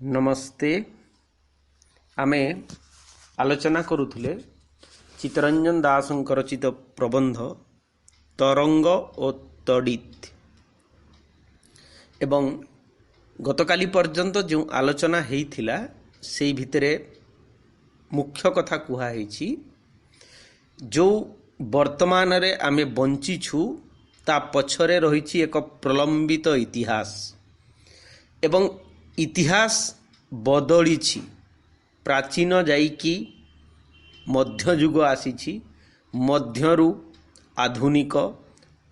नमस्ते। आमे आलोचना करुले चित्तरंजन दासंकर रचित प्रबंध तरंग और तड़ित एवं गतकाली पर्यंत जो आलोचना होइथिला सेई भितरे मुख्य कथा कुहाइछि जो वर्तमान रे आमे बंचिछु ता पछरे रहिछि एक प्रलंबित इतिहास एवं इतिहास बदलिछि। प्राचीन जाइकी मध्ययुग आसीछि, मध्यरु आधुनिक,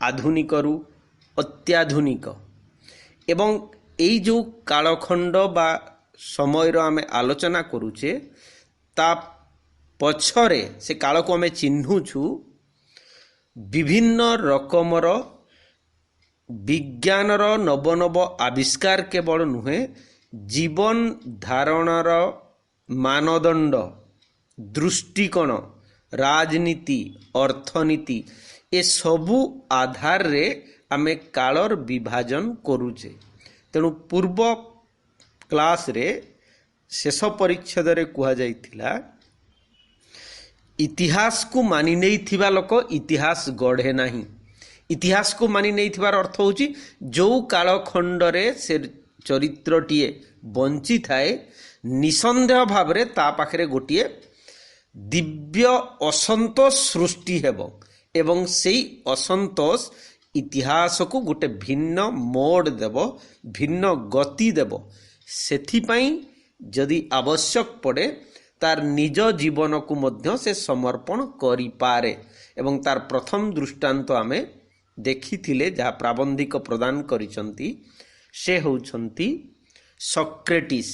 आधुनिकरु अत्याधुनिक एवं एई जो कालखंड बा समय आमे आलोचना करूचे ता पछरे से काल को आमे चिन्हुछु विभिन्न रकमर विज्ञानर नवनव आविष्कार केवल नुहे जीवन धारणर मानदंड दृष्टिकोण राजनीति अर्थनीति ए सबु आधार रे आमे कालर विभाजन करूचे। तेणु पूर्व क्लास रे शेष परिच्छेद रे कुहा जाइथिला इतिहास को मानि नै थिबा लोक इतिहास गढ़े नाही। इतिहास को मानि नै थिबार अर्थ होची जो कालखंड रे से चरित्रटीए बंची थाए निसंदेह भाव रे ता पाखरे गोटिए दिव्य असंतोष सृष्टि हेबो एवं सेई असंतोष इतिहास को गोटे भिन्न मोड़ देबो, भिन्न गति देबो। सेथि पई जदि आवश्यक पड़े तार निज जीवन को मध्य से समर्पण करि पारे एवं तार प्रथम दृष्टांत आमे देखिथिले जहाँ प्राबंधिक प्रदान करिसंती से होउछंती सॉक्रेटिस।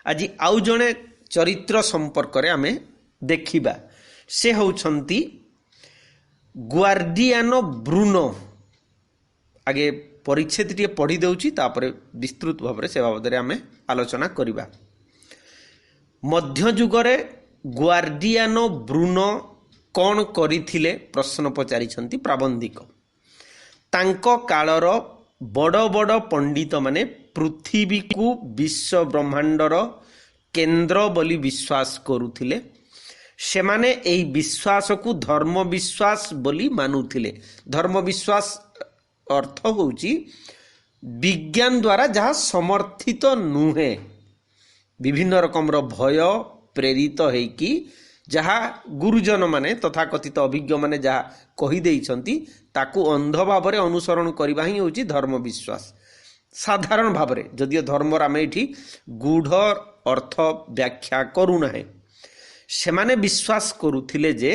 आज आउ जणे चरित्र संपर्क रे आमे देखिबा से होउछंती ग्वार्डियानो ब्रूनो। आगे परिच्छेद टिए पढ़ी देउची तापरे विस्तृत भाव से बाबद रे आमे आलोचना करिबा। मध्ययुग रे ग्वार्डियानो ब्रूनो कौन करिथिले प्रश्न पचारिछंती प्राबंधिक। तांको कालर बड़ बड़ पंडित माने पृथ्वी को विश्व ब्रह्मांडर केंद्र बोली विश्वास करुथिले। सेमाने एई विश्वास को धर्म विश्वास बोली मानुथिले। धर्म विश्वास अर्थ होउची विज्ञान द्वारा जहाँ समर्थित नुहे, विभिन्न रकमर भय प्रेरित हेकी जहाँ गुरुजन माने तथा कथित अभिज्ञ माने जहाँ कही देइछंती ताकू अंध भाव रे अनुसरण करबा ही होची धर्म विश्वास। साधारण भाव रे जदियो धर्म आमे एठी गूढ़ अर्थ व्याख्या करू नाहे। सेमाने विश्वास करुथिले जे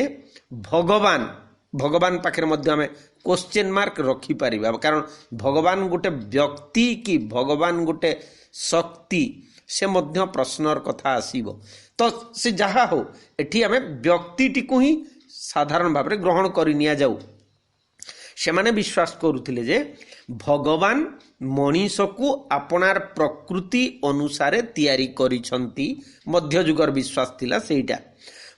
भगवान भगवान पाखरे मध्य आमे क्वेश्चन मार्क रखी पारिबा, कारण भगवान गोटे व्यक्ति कि भगवान गोटे शक्ति से मध्य प्रश्नर कथा आसीबो। तो से जहा हो एठी आमे व्यक्तिटी को ही साधारण भाव रे ग्रहण करि निया जाऊ। सेमाने विश्वास करुथिले जे भगवान मनीष को अपनार प्रकृति अनुसारे तैयारी करिसंती। मध्ययुगर विश्वास थिला सेटा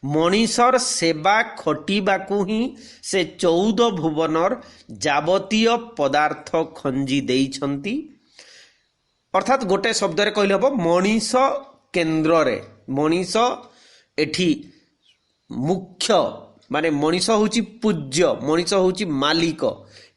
मनीषर सेवा खटिबा को ही से 14 भुवनर जावतीय पदार्थ खंजी देइछंती। अर्थात गोटे शब्द रे कहले हबो मनीष केंद्र रे। मनीष एठी मुख्य माने मनीष होची पूज्य, मनीष होची मालिक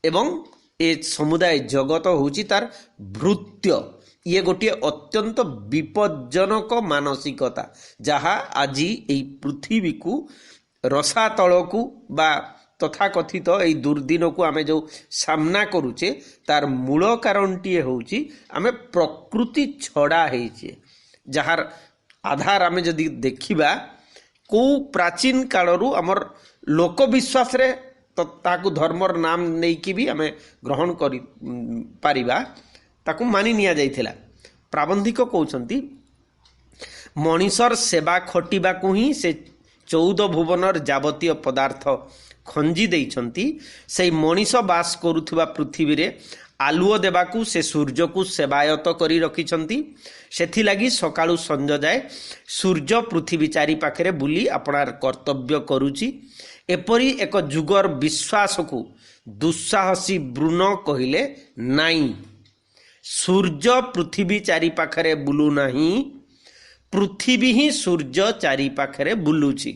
एवं ए समुदाय जगत होची तार भृत्य। ये गोटे अत्यंत विपज्जनक मानसिकता जहाँ आज एई पृथ्वी को रसातल को बा तथा कथित एई दुर्दिन को आमे जो सामना करूचे तार मूल कारण टीए होची आमे प्रकृति छड़ा हेचे। जहार आधार आमे जदि देखिबा को प्राचीन कालरू आमर लोक विश्वास रे तो ताकू धर्मर नाम नहीं कि भी आमे ग्रहण करि पारिबा, ताकू मानि निया जाइथिला। प्राबंधिक कहउछंती मनीषर सेवा खटिबा को ही से 14 भुवनर जावतीय पदार्थ खंजी देइछंती। से मनीष बास करुथुबा पृथ्वी रे आलुओ देबाकू से सूर्य को सेवायत करी रखिछंती। सेथि लागि सकाळु संज जाए सूर्य पृथ्वी चारि पाखरे बुली अपनार कर्तव्य करूची। एपरी एक जुगर विश्वास को दुस्साहसी ब्रूनो कहिले नाई। सूर्य पृथ्वी चारि पाखरे बुलू नाही, ପୃଥିବୀ ହିଁ ସୂର୍ଯ୍ୟ ଚାରିପାଖରେ ବୁଲୁଛି।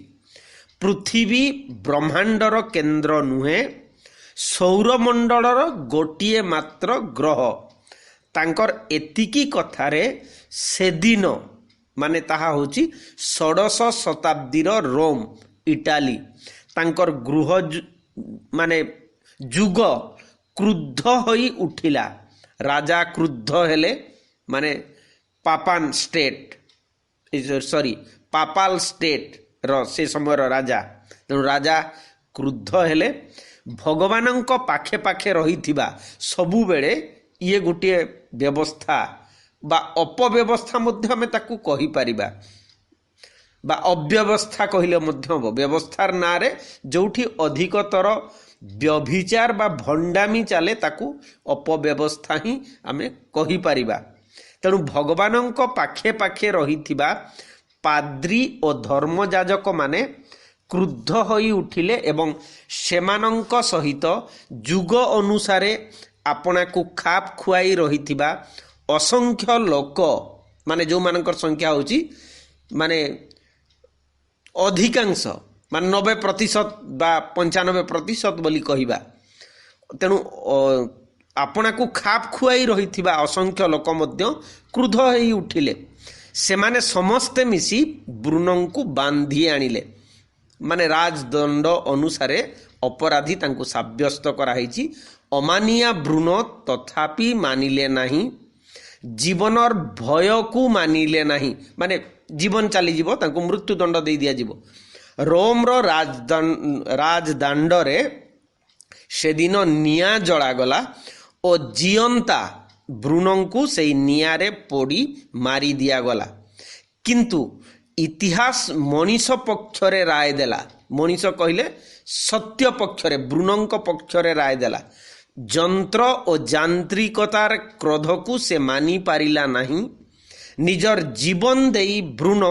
ପୃଥିବୀ ବ୍ରହ୍ମାଣ୍ଡର କେନ୍ଦ୍ର ନୁହେଁ, ସୌରମଣ୍ଡଳର ଗୋଟିଏ ମାତ୍ର ଗ୍ରହ। ତାଙ୍କର ଏତିକି କଥାରେ ସେଦିନ ମାନେ ତାହା ହେଉଛି ଷୋଡ଼ଶ ଶତାବ୍ଦୀର ରୋମ୍ ଇଟାଲୀ, ତାଙ୍କର ଗୃହ ମାନେ ଯୁଗ କ୍ରୁଦ୍ଧ ହୋଇ ଉଠିଲା। ରାଜା କ୍ରୁଦ୍ଧ ହେଲେ, ମାନେ ପାପାଲ ଷ୍ଟେଟ୍ର ସେ ସମୟର ରାଜା। ତେଣୁ ରାଜା କ୍ରୁଦ୍ଧ ହେଲେ। ଭଗବାନଙ୍କ ପାଖେ ପାଖେ ରହିଥିବା ସବୁବେଳେ ଇଏ ଗୋଟିଏ ବ୍ୟବସ୍ଥା ବା ଅପବ୍ୟବସ୍ଥା ମଧ୍ୟ ଆମେ ତାକୁ କହିପାରିବା, ବା ଅବ୍ୟବସ୍ଥା କହିଲେ ମଧ୍ୟ ହେବ। ବ୍ୟବସ୍ଥାର ନାଁରେ ଯେଉଁଠି ଅଧିକତର ବ୍ୟଭିଚାର ବା ଭଣ୍ଡାମି ଚାଲେ ତାକୁ ଅପବ୍ୟବସ୍ଥା ହିଁ ଆମେ କହିପାରିବା। ତେଣୁ ଭଗବାନଙ୍କ ପାଖେ ପାଖେ ରହିଥିବା ପାଦ୍ରୀ ଓ ଧର୍ମଯାଜକମାନେ କ୍ରୁଦ୍ଧ ହୋଇ ଉଠିଲେ ଏବଂ ସେମାନଙ୍କ ସହିତ ଯୁଗ ଅନୁସାରେ ଆପଣାକୁ ଖାପ ଖୁଆଇ ରହିଥିବା ଅସଂଖ୍ୟ ଲୋକ, ମାନେ ଯେଉଁମାନଙ୍କର ସଂଖ୍ୟା ହେଉଛି ମାନେ ଅଧିକାଂଶ, ମାନେ 90% ବା 95% ବୋଲି କହିବା। ତେଣୁ ଆପଣାକୁ ଖାପ ଖୁଆଇ ରହିଥିବା ଅସଂଖ୍ୟ ଲୋକ ମଧ୍ୟ କ୍ରୁଦ୍ଧ ହୋଇ ଉଠିଲେ। ସେମାନେ ସମସ୍ତେ ମିଶି ବୃଣଙ୍କୁ ବାନ୍ଧି ଆଣିଲେ। ମାନେ ରାଜଦଣ୍ଡ ଅନୁସାରେ ଅପରାଧୀ ତାଙ୍କୁ ସାବ୍ୟସ୍ତ କରାହେଇଛି। ଅମାନିଆ ବୃଣ ତଥାପି ମାନିଲେ ନାହିଁ, ଜୀବନର ଭୟକୁ ମାନିଲେ ନାହିଁ, ମାନେ ଜୀବନ ଚାଲିଯିବ, ତାଙ୍କୁ ମୃତ୍ୟୁଦଣ୍ଡ ଦେଇ ଦିଆଯିବ। ରୋମର ରାଜଦାଣ୍ଡରେ ସେଦିନ ନିଆଁ ଜଳାଗଲା ଓ ଜିଅନ୍ତା ବୃଣଙ୍କୁ ସେଇ ନିଆଁରେ ପୋଡ଼ି ମାରି ଦିଆଗଲା। କିନ୍ତୁ ଇତିହାସ ମଣିଷ ପକ୍ଷରେ ରାୟ ଦେଲା। ମଣିଷ କହିଲେ ସତ୍ୟ ପକ୍ଷରେ, ବୃଣଙ୍କ ପକ୍ଷରେ ରାୟ ଦେଲା। ଯନ୍ତ୍ର ଓ ଯାନ୍ତ୍ରିକତାର କ୍ରୋଧକୁ ସେ ମାନିପାରିଲା ନାହିଁ। ନିଜର ଜୀବନ ଦେଇ ବୃଣ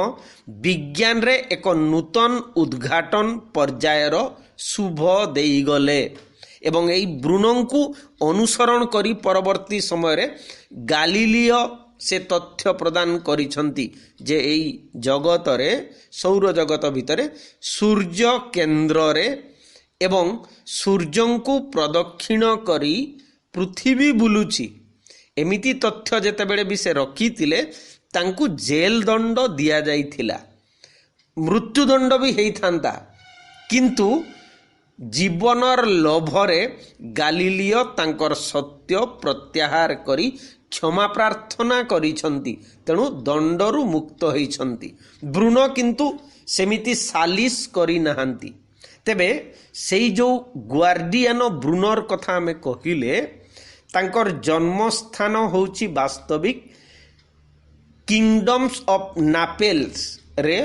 ବିଜ୍ଞାନରେ ଏକ ନୂତନ ଉଦ୍ଘାଟନ ପର୍ଯ୍ୟାୟର ଶୁଭ ଦେଇଗଲେ ଏବଂ ଏହି ବୃଣଙ୍କୁ ଅନୁସରଣ କରି ପରବର୍ତ୍ତୀ ସମୟରେ ଗାଲିଲିଓ ସେ ତଥ୍ୟ ପ୍ରଦାନ କରିଛନ୍ତି ଯେ ଏହି ଜଗତରେ, ସୌର ଜଗତ ଭିତରେ ସୂର୍ଯ୍ୟ କେନ୍ଦ୍ରରେ ଏବଂ ସୂର୍ଯ୍ୟଙ୍କୁ ପ୍ରଦକ୍ଷିଣ କରି ପୃଥିବୀ ବୁଲୁଛି। ଏମିତି ତଥ୍ୟ ଯେତେବେଳେ ବି ସେ ରଖିଥିଲେ, ତାଙ୍କୁ ଜେଲ୍ ଦଣ୍ଡ ଦିଆଯାଇଥିଲା, ମୃତ୍ୟୁଦଣ୍ଡ ବି ହେଇଥାନ୍ତା। କିନ୍ତୁ ଜୀବନର ଲୋଭରେ ଗାଲିଲିଓ ତାଙ୍କର ସତ୍ୟ ପ୍ରତ୍ୟାହାର କରି କ୍ଷମା ପ୍ରାର୍ଥନା କରିଛନ୍ତି, ତେଣୁ ଦଣ୍ଡରୁ ମୁକ୍ତ ହୋଇଛନ୍ତି। ବୃଣ କିନ୍ତୁ ସେମିତି ସାଲିସ୍ କରିନାହାନ୍ତି। ତେବେ ସେଇ ଯେଉଁ ଗୁଆର୍ଡିଆନୋ ବୃଣର କଥା ଆମେ କହିଲେ, ତାଙ୍କର ଜନ୍ମସ୍ଥାନ ହେଉଛି ବାସ୍ତବିକ କିଙ୍ଗଡମ୍ସ ଅଫ୍ ନାପେଲ୍ସରେ,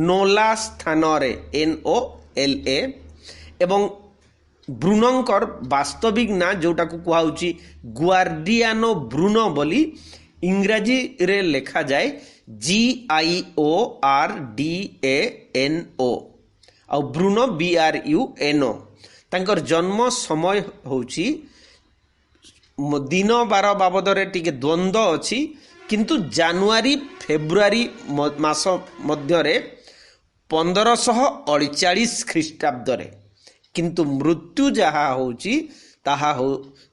ନୋଲା ସ୍ଥାନରେ, NOLA, ଏବଂ ବୃଣଙ୍କର ବାସ୍ତବିକ ନାଁ ଯେଉଁଟାକୁ କୁହାହେଉଛି ଗୁଆର୍ଡିଆନୋ ବୃଣ ବୋଲି ଇଂରାଜୀରେ ଲେଖାଯାଏ GIORDANO, ଆଉ ବୃଣ BRUNO। ତାଙ୍କର ଜନ୍ମ ସମୟ ହେଉଛି, ଦିନ ବାର ବାବଦରେ ଟିକେ ଦ୍ୱନ୍ଦ୍ୱ ଅଛି, କିନ୍ତୁ ଜାନୁଆରୀ ଫେବୃଆରୀ ମାସ ମଧ୍ୟରେ 1548 ଖ୍ରୀଷ୍ଟାବ୍ଦରେ। କିନ୍ତୁ ମୃତ୍ୟୁ ଯାହା ହେଉଛି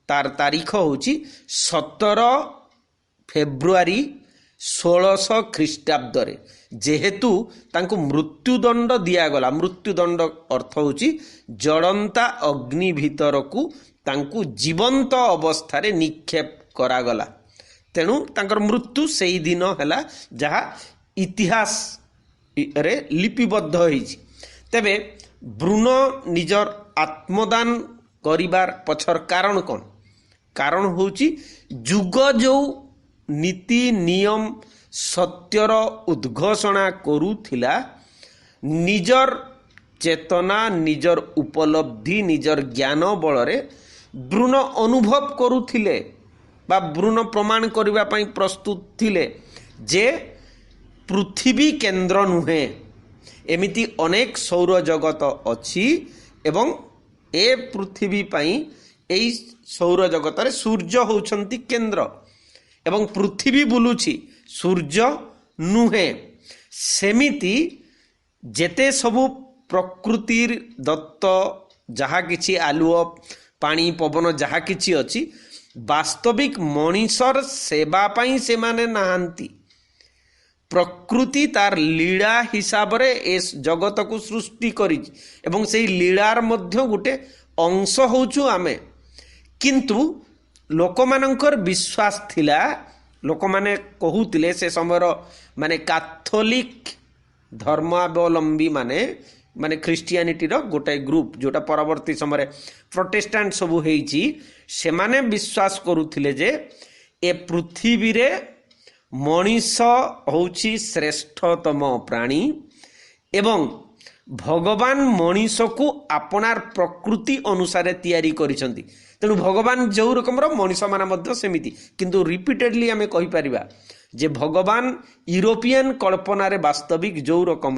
ତାର ତାରିଖ ହେଉଛି 17 ଫେବୃଆରୀ 1600 ଖ୍ରୀଷ୍ଟାବ୍ଦରେ। ଯେହେତୁ ତାଙ୍କୁ ମୃତ୍ୟୁଦଣ୍ଡ ଦିଆଗଲା, ମୃତ୍ୟୁଦଣ୍ଡ ଅର୍ଥ ହେଉଛି ଜଳନ୍ତା ଅଗ୍ନି ଭିତରକୁ ତାଙ୍କୁ ଜୀବନ୍ତ ଅବସ୍ଥାରେ ନିକ୍ଷେପ କରାଗଲା। ତେଣୁ ତାଙ୍କର ମୃତ୍ୟୁ ସେଇ ଦିନ ହେଲା, ଯାହା ଇତିହାସରେ ଲିପିବଦ୍ଧ ହୋଇଛି। ତେବେ ବୃଣ ନିଜର ଆତ୍ମଦାନ କରିବାର ପଛର କାରଣ କ'ଣ? କାରଣ ହେଉଛି ଯୁଗ ଯେଉଁ ନୀତି ନିୟମ ସତ୍ୟର ଉଦ୍ଘୋଷଣା କରୁଥିଲା, ନିଜର ଚେତନା, ନିଜର ଉପଲବ୍ଧି, ନିଜର ଜ୍ଞାନ ବଳରେ ବୃଣ ଅନୁଭବ କରୁଥିଲେ ବା ବୃଣ ପ୍ରମାଣ କରିବା ପାଇଁ ପ୍ରସ୍ତୁତ ଥିଲେ ଯେ ପୃଥିବୀ କେନ୍ଦ୍ର ନୁହେଁ, ଏମିତି ଅନେକ ସୌର ଜଗତ ଅଛି ଏବଂ ଏ ପୃଥିବୀ ପାଇଁ ଏହି ସୌର ଜଗତରେ ସୂର୍ଯ୍ୟ ହେଉଛନ୍ତି କେନ୍ଦ୍ର ଏବଂ ପୃଥିବୀ ବୁଲୁଛି। ସୂର୍ଯ୍ୟ नुहे सेमिति जेते सबु प्रकृतिर दत्त जहा किछि आलुओ पानी पवन जहा किछि अछि वास्तविक मनीषर सेवा पाई से माने नहांती प्रकृति तार लीला हिसाब रे एस जगत को सृष्टि करी एवं से लीलार मध्य गोटे अंश होचु आमे किंतु लोक मानकर विश्वास थिला लोक माने कहूतिले से समय माने कैथोलिक धर्मावलंबी माने माने ख्रिस्टियानिटी रो गोटे ग्रुप जोटा परवर्ती समय प्रोटेस्टेंट सबु हेइची से माने विश्वास करूथिले जे ए पृथ्वी रे मनीष होउची श्रेष्ठतम प्राणी एवं भगवान मनीष को आपनार प्रकृति अनुसार तैयारी करिसंती तेणु भगवान जो रकम मनीष माने मध्य सेमिति किंतु रिपीटेडली आमे कहि परिबा जे भगवान यूरोपियन कल्पना रे वास्तविक जो रकम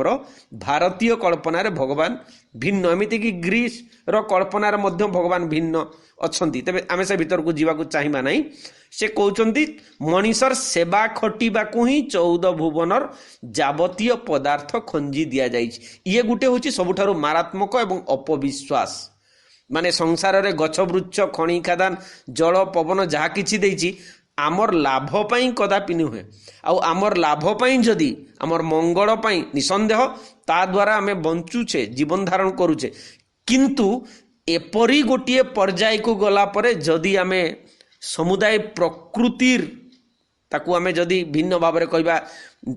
भारतीय कल्पना रे भगवान भिन्न एमिति कि ग्रीस रो कल्पना रे मध्य भगवान भिन्न अछंती तबे आमे से भीतर को जीवा को चाहिबा नहीं से कहउचंती मनीषर सेवा खटिबा को ही 14 भुवनर जावतीय पदार्थ खंजी दिया जाइछि ये गुटे होछि सबुठारु मारात्मक एवं अपविश्वास माने संसार रे गछ वृक्ष खनि खादान जल पवन जहा किछि देइछि आमर लाभ पाई कदापि नुहे आमर लाभ पाई जदि आमर मंगल पाई निसंदेह ता द्वारा आमे बंचुछे जीवन धारण करूछे किंतु एपरी गोटिए पर्याय को गला परे जदि आमे समुदाय प्रकृतिर ताकू आमे जदि भिन्न भाव रे कहबा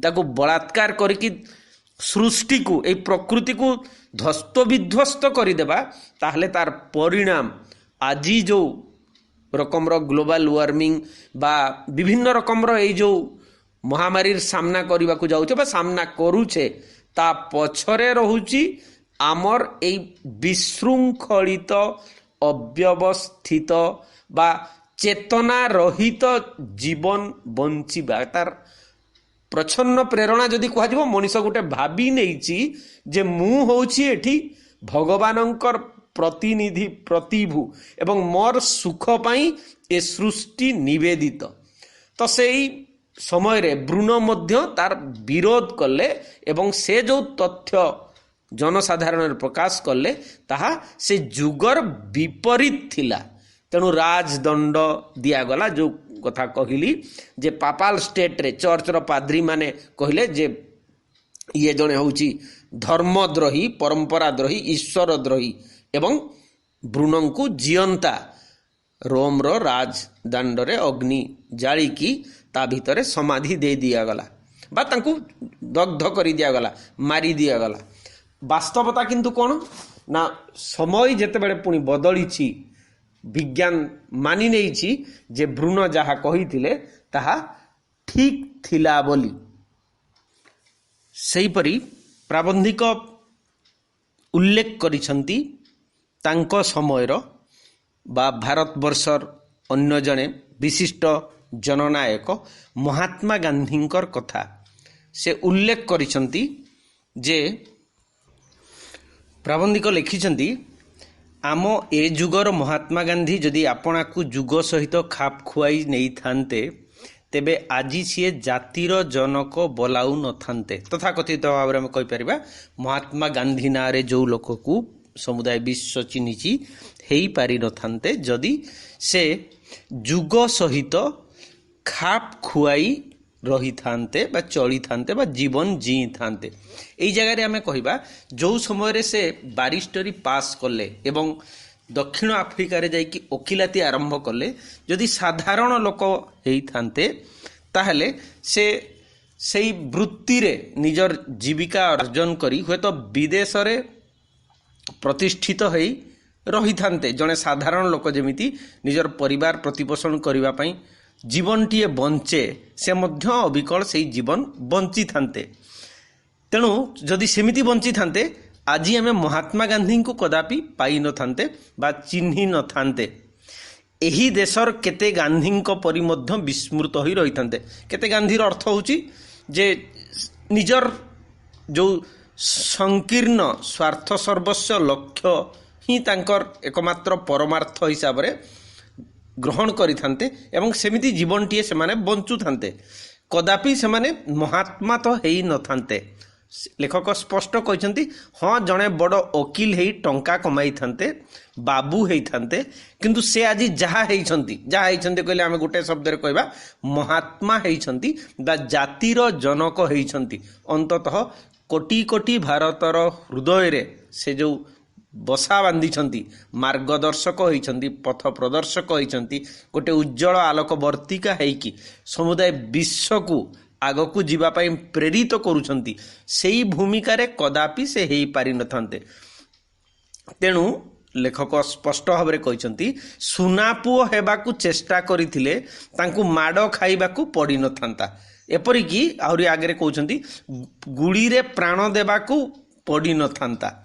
ताकू बलात्कार करिकि सृष्टि को ए प्रकृति को ध्वस्त विध्वस्त करि देबा ताहले तार परिणाम आजी जो रकम ग्लोबल वार्मिंग बा विभिन्न रकम जो महामारी सामना करने को जाऊे बा सामना करूचे ता पछरे रहुची आमर ए विशृंखलित अव्यवस्थित बा चेतना रहित जीवन बंचिबा तार प्रच्छन्न प्रेरणा जदि कह मनीष गोटे भावी नहीं जे मु होची एठी भगवानंकर प्रतिनिधि प्रतिभू एवं मोर सुख पाई ए सृष्टि निवेदित तो सेई समय रे ब्रूनो मध्य तार विरोध कले एवं से जो तथ्य जनसाधारण प्रकाश कले ताहा से जुगर विपरीत थिला तेणु राजदंड दिया गला जो कथा कहली जे पापाल स्टेट रे चर्च रो पाद्री माने कहले जे ये जने होची धर्मद्रोही परंपराद्रोही ईश्वरद्रोही एवं ब्रूनो को जियंता रोम रो राजदंड रे अग्नि जाली की ता भितरे समाधि दे दिया गला बा तांकु दग्ध करी दिया गला मारी दिया गला वास्तवता किंतु कोन ना समय जेते बेले पुनी बदली छी विज्ञान मानि नै छी जे ब्रूनो जहा कहिथिले ताहा ठीक थिला बोली सेही परी प्राबंधिक उल्लेख करिसंती तांको समयर बा भारतवर्षर अन्य जने विशिष्ट जननायक महात्मा गांधींकर कथा से उल्लेख करिसंती जे प्राबंधिक लिखिसंती आम ए जुगर महात्मा गांधी जदि आपना को जुग सहित खाप खुआई नहीं थांते तेबे आजी सी जातिर जनक बोलाऊ न थांते तथा कथित भाव में कहि परिबा महात्मा गांधी नारे जो लोक को समुदाय विश्व चिन्हिची हेई पारि न थांते जदि से जुग सहित खाप खुआई रही थांते बा चली थांते बा जीवन जी थांते एई जगह रे हमें कहिबा जो समय रे से बारिस्टरी पास कले एवं दक्षिण आफ्रिका रे जाई कि वकिलाती आरंभ कले जदि साधारण लोक हेई थांते ताहले से सेई वृत्ति रे निजर जीविका अर्जन करी होय तो विदेश रे प्रतिष्ठित हेई रही थांते जने साधारण लोक जेमिति निजर परिवार प्रतिपोषण करिवा पई जीवन टीए बंचे से मध्य अविकल से जीवन बंची थांते तेणु जदि सेमिति बंची थांते आज आम महात्मा गांधी को कदापि पाई न थांते बा चिन्ही न थांते एही देशर केते गांधी परि मध्य विस्मृत होई रही थांते केते गांधीर अर्थ होची जे निजर जो संकीर्ण स्वार्थ सर्वस्व लक्ष्य ही तांकर एकमात्र परमार्थ हिसाब रे ग्रहण करि थांते एवं सेमिति जीवन टीए से माने बंचु थांते कदापि से माने महात्मा तो हेई नथान्ते। लेखक स्पष्ट कहते हाँ जड़े बड़ वकिल हेई टंका कमाई थान्ते बाबू हेई थान्ते किंतु से आज जहाँ कहले आम गोटे शब्द कहवा महात्मा हेइछन्ति बा जातिर जनक हेइछन्ति। अंततः कोटी कोटी भारतर हृदय रे से जो बसा बांधी मार्गदर्शक होइछन्ति पथ प्रदर्शक होइछन्ति गोटे उज्जवल आलोक वर्तिका हेइकी समुदाय विश्व को आगकू जीवा पाई प्रेरित करूछन्ति सेई भूमिका रे कदापि से हेई पारि नथान्ते। तेणु लेखक स्पष्ट भाव में कहते सुनापुओ हेबाकू चेष्टा करथिले तांकू माड़ खाइबाकू पड़ी नथान्ता। एपरिकी आहुरी आगे कहते गुड़ी रे प्राण देबाकू पड़ी नथान्ता।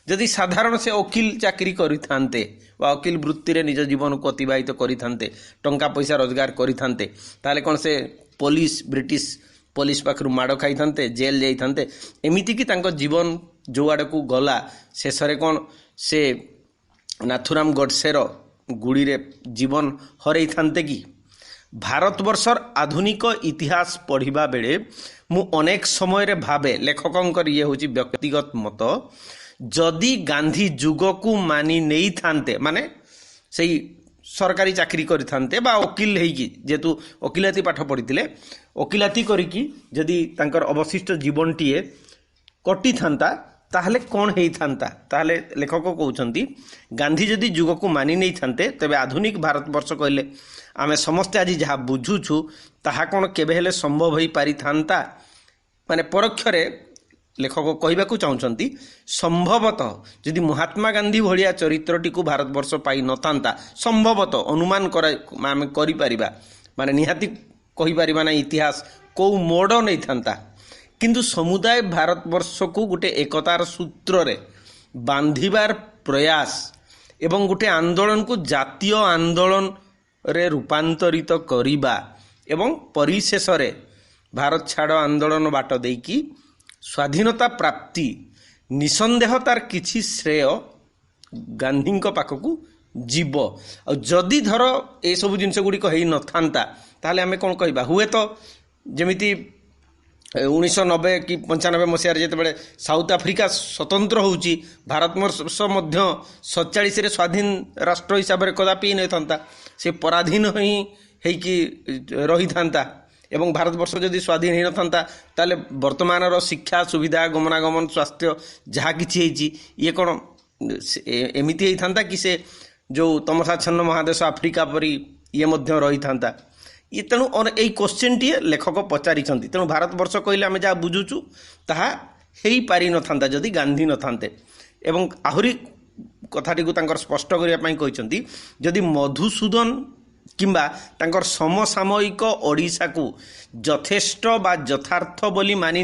जदि साधारण से वकील चाकरी करिथान्ते वा वकील वृत्ति रे निज जीवन को अतिबाहित करिथान्ते टंका पैसा रोजगार करिथान्ते ताले कोन से पुलिस ब्रिटिश पुलिस पाखरु माड़ खाइथान्ते जेल जाइथान्ते एमिति कि तांको जीवन जो आड़ को गला शेष रे कोन से नाथुराम गडसेर गुड़ी रे जीवन हरई थान्ते कि। भारतवर्षर आधुनिक इतिहास पढ़िबा बेले मु अनेक समय रे भावे लेखकंकर ये होची व्यक्तिगत मत जदि गांधी जुग को मानि नहीं थान्ते माने सही सरकारी चाकरी करिथान्ते बा वकील हेकी जेतु वकिलाती पाठ पढ़िथिले वकिलाती करिकी जदि तांकर अवशिष्ट जीवनटीए कटि थान्ता ताहले कौन हेई थान्ता। ताहले लेखक कहउछन्ति गांधी जदि जुग को मानि नहीं थान्ते तबे आधुनिक भारतवर्ष कहले आमे समस्ते आज जहाँ बुझुछु ताहा कौन केबे हेले संभव होई पारि थान्ता। माने परोक्षरे लेखक कहबाकू चाहूँगी संभवतः जदि महात्मा गांधी भलिया चरित्रटी को भारतवर्ष पाई नथान्ता संभवतः अनुमान आम करिपारिबा माने निहाती कहिपारिबा ना इतिहास को मोड़ नहीं थान्ता किंतु समुदाय भारतवर्ष को गोटे एकतार सूत्र रे बांधिबार प्रयास एवं गोटे आंदोलन को जातीय आंदोलन रे रूपांतरित करिबा एवं परिशेष रे भारत छाड़ आंदोलन बाट देकी स्वाधीनता प्राप्ति निसंदेह तार किछि श्रेय गांधी पाखकू जीव। और जदि धर ए सब जिनस गुड़िक हो न था ताहले आमे कौन कहबा हुए तो जमिति 1990 कि 95 मसीह जिते साउथ आफ्रिका स्वतंत्र होउची भारतवर्ष मध्य 47 रे स्वाधीन राष्ट्र हिसाब से कदापि नहीं था से पराधीन ही रही था एवं भारतवर्ष जदि स्वाधीन हो न था ताले वर्तमान शिक्षा सुविधा गमनागमन स्वास्थ्य जहाँ कि ये कौन एमती होता कि से जो तमसाच्छन्न महादेश आफ्रिका परी ये रही था ये तेणु यही क्वेश्चन टी लेखक पचारि तेणु भारतवर्ष कहले आम जहाँ बुझुचु ताहा हेई पारि न था जदि गांधी न थान्ते। एवं आहुरी कथाटी को स्पष्ट करने कहते जदि मधुसूदन किंबा तांकर समसामयिक ओडिशा को यथेष्ट बा यथार्थ बोली मानि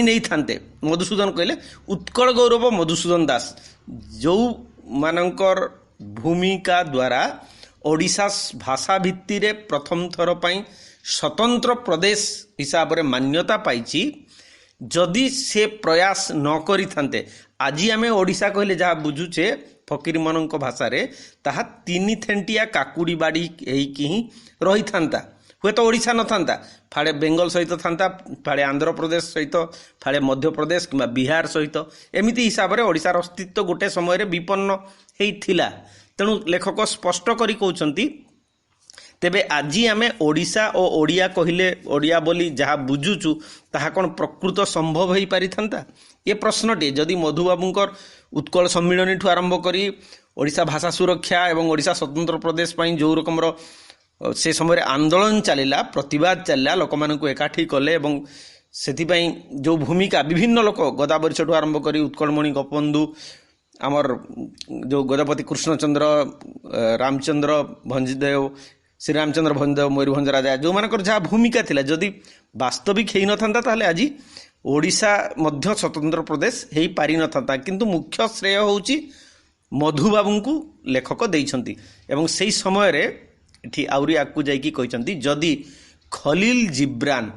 नहीं थान्ते मधुसूदन कहले उत्कल गौरव मधुसूदन दास जो मानकर भूमिका द्वारा ओडिशा भाषा भित्ति रे प्रथम थर पाई स्वतंत्र प्रदेश हिसाब रे मान्यता पाइछि जदि से प्रयास न करि थान्ते आज आमे ओडिशा कहले जहाँ बुझुचे फकीर मानक भाषा रे ताहा 3 थेंटिया काकुड़ी बाड़ी ही रही था हुए तो ओडिशा न था फाड़े बेंगल सहित था फाड़े आंध्र प्रदेश सहित फाड़े मध्य प्रदेश कि बिहार सहित एमती हिसाब से ओडिशार अस्तित्व गोटे समय विपन्न होता। तेणु लेखक स्पष्ट करी कहउछन्ति तेबे आज आमे ओडिशा और ओडिया कहले ओडिया बोली जहाँ बुझुचु ताहा कौन प्रकृत संभव हो पारि थान्ता ये प्रश्नटे जदि मधुबाबूंकर उत्कल सम्मिलनी ठू आरंभ करी ओडिशा भाषा सुरक्षा एवं ओडिशा स्वतंत्र प्रदेश पाई जो रकमर से समय आंदोलन चलिला प्रतिवाद चलिला लोक मानकु एकाठी कले एवं सेथिपाई जो भूमिका विभिन्न लोक गोदावरी ठू आरंभ करी उत्कलमणि गोपबंधु आमर जो गजपति कृष्णचंद्र रामचंद्र भंजदेव श्री रामचंद्र भंजदेव मयूरभंज राजा जो मानकर जहाँ भूमिका थिला जदि वास्तविक हो न था आज ओडिशा मध्य स्वतंत्र प्रदेश हो पारि न था किंतु मुख्य श्रेय होउची मधुबाबू को लेखक देइछन्ति एवं सेही समय रे एठी आउरी आकु जाइकी कहछन्ति जदि खलील जिब्रान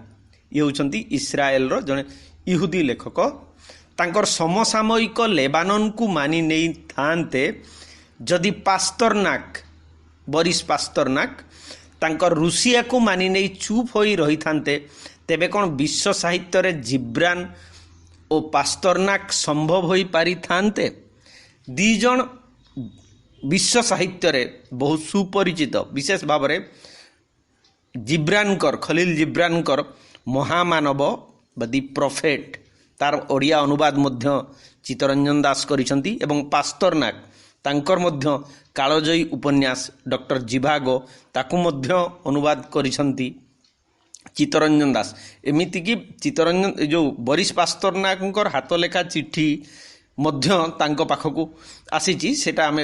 ये होउछन्ति इस्राएल रो जने इहुदी लेखक तांकर समसामयिक लेबानन को मानि नहीं थान्ते जदि पास्तरनाक बोरिस पास्तरनाक ତାଙ୍କ ରୁଷିଆକୁ ମାନି ନେଇ ଚୁପ୍ ହୋଇ ରହିଥାନ୍ତେ, ତେବେ କ'ଣ ବିଶ୍ୱ ସାହିତ୍ୟରେ ଜିବ୍ରାନ୍ ଓ ପାସ୍ତର୍ନାକ୍ ସମ୍ଭବ ହୋଇପାରିଥାନ୍ତେ? ଦୁଇ ଜଣ ବିଶ୍ୱ ସାହିତ୍ୟରେ ବହୁ ସୁପରିଚିତ, ବିଶେଷ ଭାବରେ ଜିବ୍ରାନ୍ଙ୍କର, ଖଲିଲ ଜିବ୍ରାନ୍ଙ୍କର ମହାମାନବ ବା ଦି ପ୍ରଫେଟ୍, ତାର ଓଡ଼ିଆ ଅନୁବାଦ ମଧ୍ୟ ଚିତ୍ତରଞ୍ଜନ ଦାସ କରିଛନ୍ତି ଏବଂ ପାସ୍ତର୍ନାକ୍ ତାଙ୍କର ମଧ୍ୟ କାଳଜୟୀ ଉପନ୍ୟାସ ଡକ୍ଟର ଜିଭାଗୋ ତାକୁ ମଧ୍ୟ ଅନୁବାଦ କରିଛନ୍ତି ଚିତ୍ତରଞ୍ଜନ ଦାସ। ଏମିତିକି ଚିତ୍ତରଞ୍ଜନ ଯେଉଁ ବରିଶ ପାସ୍ତର୍ନାକଙ୍କର ହାତ ଲେଖା ଚିଠି ମଧ୍ୟ ତାଙ୍କ ପାଖକୁ ଆସିଛି। ସେଇଟା ଆମେ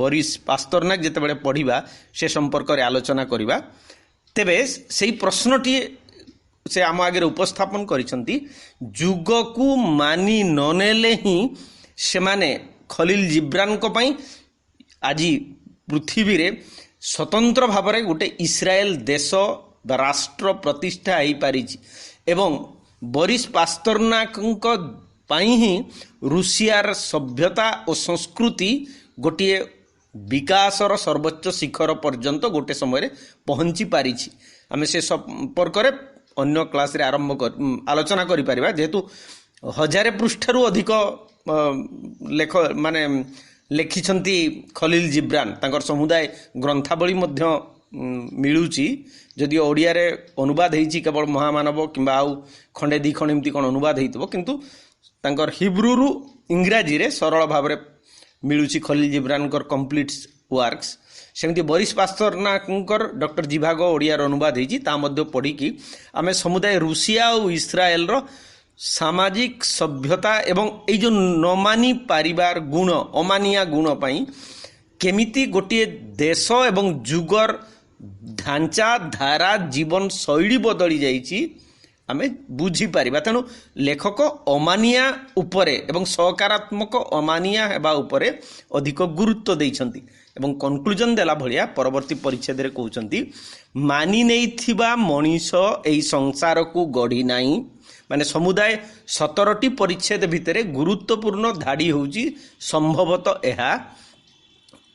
ବରିଶ ପାସ୍ତର୍ନାକ ଯେତେବେଳେ ପଢ଼ିବା ସେ ସମ୍ପର୍କରେ ଆଲୋଚନା କରିବା। ତେବେ ସେଇ ପ୍ରଶ୍ନଟିଏ ସେ ଆମ ଆଗରେ ଉପସ୍ଥାପନ କରିଛନ୍ତି, ଯୁଗକୁ ମାନି ନ ନେଲେ ହିଁ ସେମାନେ ଖଲିଲ ଜିବ୍ରାନ୍ଙ୍କ ପାଇଁ ଆଜି ପୃଥିବୀରେ ସ୍ୱତନ୍ତ୍ର ଭାବରେ ଗୋଟେ ଇସ୍ରାଏଲ ଦେଶ ବା ରାଷ୍ଟ୍ର ପ୍ରତିଷ୍ଠା ହୋଇପାରିଛି ଏବଂ ବରିଶ ପାସ୍ତର୍ନାକଙ୍କ ପାଇଁ ହିଁ ରୁଷିଆର ସଭ୍ୟତା ଓ ସଂସ୍କୃତି ଗୋଟିଏ ବିକାଶର ସର୍ବୋଚ୍ଚ ଶିଖର ପର୍ଯ୍ୟନ୍ତ ଗୋଟେ ସମୟରେ ପହଞ୍ଚି ପାରିଛି। ଆମେ ସେ ସମ୍ପର୍କରେ ଅନ୍ୟ କ୍ଲାସ୍ରେ ଆଲୋଚନା କରିପାରିବା, ଯେହେତୁ 1000 ପୃଷ୍ଠାରୁ ଅଧିକ ଲେଖିଛନ୍ତି ଖଲିଲ ଜିବ୍ରାନ୍। ତାଙ୍କର ସମୁଦାୟ ଗ୍ରନ୍ଥାବଳୀ ମଧ୍ୟ ମିଳୁଛି, ଯଦିଓ ଓଡ଼ିଆରେ ଅନୁବାଦ ହେଇଛି କେବଳ ମହାମାନବ କିମ୍ବା ଆଉ ଖଣ୍ଡେ ଦୁଇ ଖଣ୍ଡ ଏମିତି କ'ଣ ଅନୁବାଦ ହେଇଥିବ, କିନ୍ତୁ ତାଙ୍କର ହିବ୍ରୁରୁ ଇଂରାଜୀରେ ସରଳ ଭାବରେ ମିଳୁଛି ଖଲିଲ ଜିବ୍ରାନ୍ଙ୍କର କମ୍ପ୍ଲିଟ୍ ୱାର୍କସ୍। ସେମିତି ବରିଶ ପାସ୍ତର୍ନାକଙ୍କର ଡକ୍ଟର ଜିଭାଗୋ ଓଡ଼ିଆର ଅନୁବାଦ ହେଇଛି, ତା ମଧ୍ୟ ପଢ଼ିକି ଆମେ ସମୁଦାୟ ରୁଷିଆ ଓ ଇସ୍ରାଏଲର ସାମାଜିକ ସଭ୍ୟତା ଏବଂ ଏଇ ଯେଉଁ ନ ମାନି ପାରିବାର ଗୁଣ, ଅମାନିଆ ଗୁଣ ପାଇଁ କେମିତି ଗୋଟିଏ ଦେଶ ଏବଂ ଯୁଗର ଢାଞ୍ଚା, ଧାରା, ଜୀବନ ଶୈଳୀ ବଦଳି ଯାଇଛି ଆମେ ବୁଝିପାରିବା। ତେଣୁ ଲେଖକ ଅମାନିଆ ଉପରେ ଏବଂ ସକାରାତ୍ମକ ଅମାନିଆ ହେବା ଉପରେ ଅଧିକ ଗୁରୁତ୍ୱ ଦେଇଛନ୍ତି ଏବଂ କନକ୍ଲୁଜନ୍ ଦେଲା ଭଳିଆ ପରବର୍ତ୍ତୀ ପରିଚ୍ଛେଦରେ କହୁଛନ୍ତି, ମାନି ନେଇଥିବା ମଣିଷ ଏହି ସଂସାରକୁ ଗଢ଼ି ନାହିଁ। ମାନେ ସମୁଦାୟ 17ଟି ପରିଚ୍ଛେଦ ଭିତରେ ଗୁରୁତ୍ୱପୂର୍ଣ୍ଣ ଧାଡ଼ି ହେଉଛି ସମ୍ଭବତଃ ଏହା,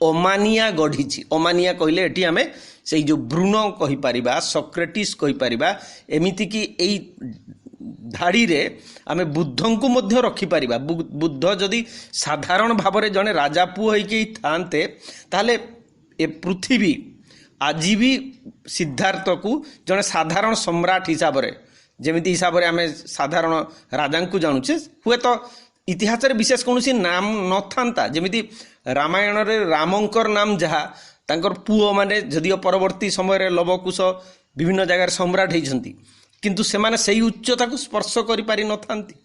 ଅମାନିଆ ଗଢ଼ିଛି। ଅମାନିଆ କହିଲେ ଏଠି ଆମେ ସେଇ ଯେଉଁ ବ୍ରୁନୋ କହିପାରିବା, ସକ୍ରେଟିସ୍ କହିପାରିବା, ଏମିତିକି ଏଇ ଧାଡ଼ିରେ ଆମେ ବୁଦ୍ଧଙ୍କୁ ମଧ୍ୟ ରଖିପାରିବା। ବୁଦ୍ଧ ଯଦି ସାଧାରଣ ଭାବରେ ଜଣେ ରାଜା ପୁଅ ହେଇକି ଥାନ୍ତେ, ତାହେଲେ ଏ ପୃଥିବୀ ଆଜି ବି ସିଦ୍ଧାର୍ଥକୁ ଜଣେ ସାଧାରଣ ସମ୍ରାଟ ହିସାବରେ, ଯେମିତି ହିସାବରେ ଆମେ ସାଧାରଣ ରାଜାଙ୍କୁ ଜାଣୁଛେ, ହୁଏତ ଇତିହାସରେ ବିଶେଷ କୌଣସି ନାମ ନଥାନ୍ତା। ଯେମିତି ରାମାୟଣରେ ରାମଙ୍କର ନାମ ଯାହା, ତାଙ୍କର ପୁଅମାନେ ଯଦିଓ ପରବର୍ତ୍ତୀ ସମୟରେ ଲବକୁଶ ବିଭିନ୍ନ ଜାଗାରେ ସମ୍ରାଟ ହେଇଛନ୍ତି, କିନ୍ତୁ ସେମାନେ ସେଇ ଉଚ୍ଚତାକୁ ସ୍ପର୍ଶ କରିପାରିନଥାନ୍ତି,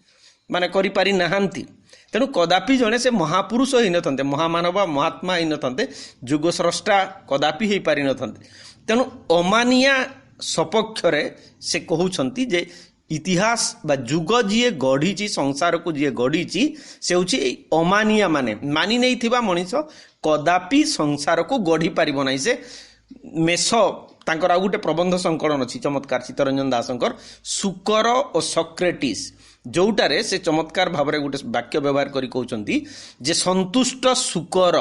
କରିପାରିନାହାନ୍ତି। ତେଣୁ କଦାପି ଜଣେ ସେ ମହାପୁରୁଷ ହେଇନଥାନ୍ତେ, ମହାମାନବ ମହାତ୍ମା ହେଇନଥାନ୍ତେ, ଯୁଗ ସ୍ରଷ୍ଟା କଦାପି ହେଇପାରିନଥାନ୍ତେ। ତେଣୁ ଅମାନିଆ ସପକ୍ଷରେ ସେ କହୁଛନ୍ତି ଯେ ଇତିହାସ ବା ଯୁଗ ଯିଏ ଗଢ଼ିଛି, ସଂସାରକୁ ଯିଏ ଗଢ଼ିଛି, ସେ ହେଉଛି ଏଇ ଅମାନିଆ ମାନି ନେଇଥିବା ମଣିଷ କଦାପି ସଂସାରକୁ ଗଢ଼ି ପାରିବ ନାହିଁ। ସେ ମେଷ ତାଙ୍କର ଆଉ ଗୋଟେ ପ୍ରବନ୍ଧ ସଂକଳନ ଅଛି ଚମତ୍କାର ଚିତ୍ତରଞ୍ଜନ ଦାସଙ୍କର, ଶୁକର ଓ ସକ୍ରେଟିସ୍, ଯେଉଁଟାରେ ସେ ଚମତ୍କାର ଭାବରେ ଗୋଟେ ବାକ୍ୟ ବ୍ୟବହାର କରି କହୁଛନ୍ତି ଯେ ସନ୍ତୁଷ୍ଟ ଶୁକର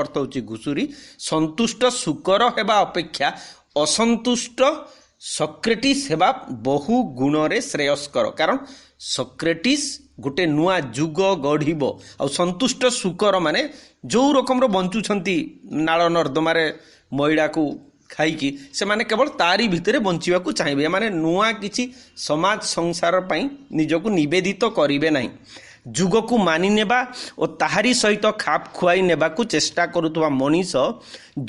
ଅର୍ଥ ହେଉଛି ଘୁଷୁରୀ, ସନ୍ତୁଷ୍ଟ ଶୁକର ହେବା ଅପେକ୍ଷା ଅସନ୍ତୁଷ୍ଟ ସକ୍ରେଟିସ୍ ହେବା ବହୁ ଗୁଣରେ ଶ୍ରେୟସ୍କର। କାରଣ ସକ୍ରେଟିସ୍ ଗୋଟେ ନୂଆ ଯୁଗ ଗଢ଼ିବ, ଆଉ ସନ୍ତୁଷ୍ଟ ଶୁକର ମାନେ ଯେଉଁ ରକମର ବଞ୍ଚୁଛନ୍ତି ନାଳ ନର୍ଦ୍ଦମାରେ ମଇଳାକୁ ଖାଇକି, ସେମାନେ କେବଳ ତାରି ଭିତରେ ବଞ୍ଚିବାକୁ ଚାହିଁବେ। ଏମାନେ ନୂଆ କିଛି ସମାଜ ସଂସାର ପାଇଁ ନିଜକୁ ନିବେଦିତ କରିବେ ନାହିଁ। ଯୁଗକୁ ମାନି ନେବା ଓ ତାହାରି ସହିତ ଖାପ ଖୁଆଇ ନେବାକୁ ଚେଷ୍ଟା କରୁଥିବା ମଣିଷ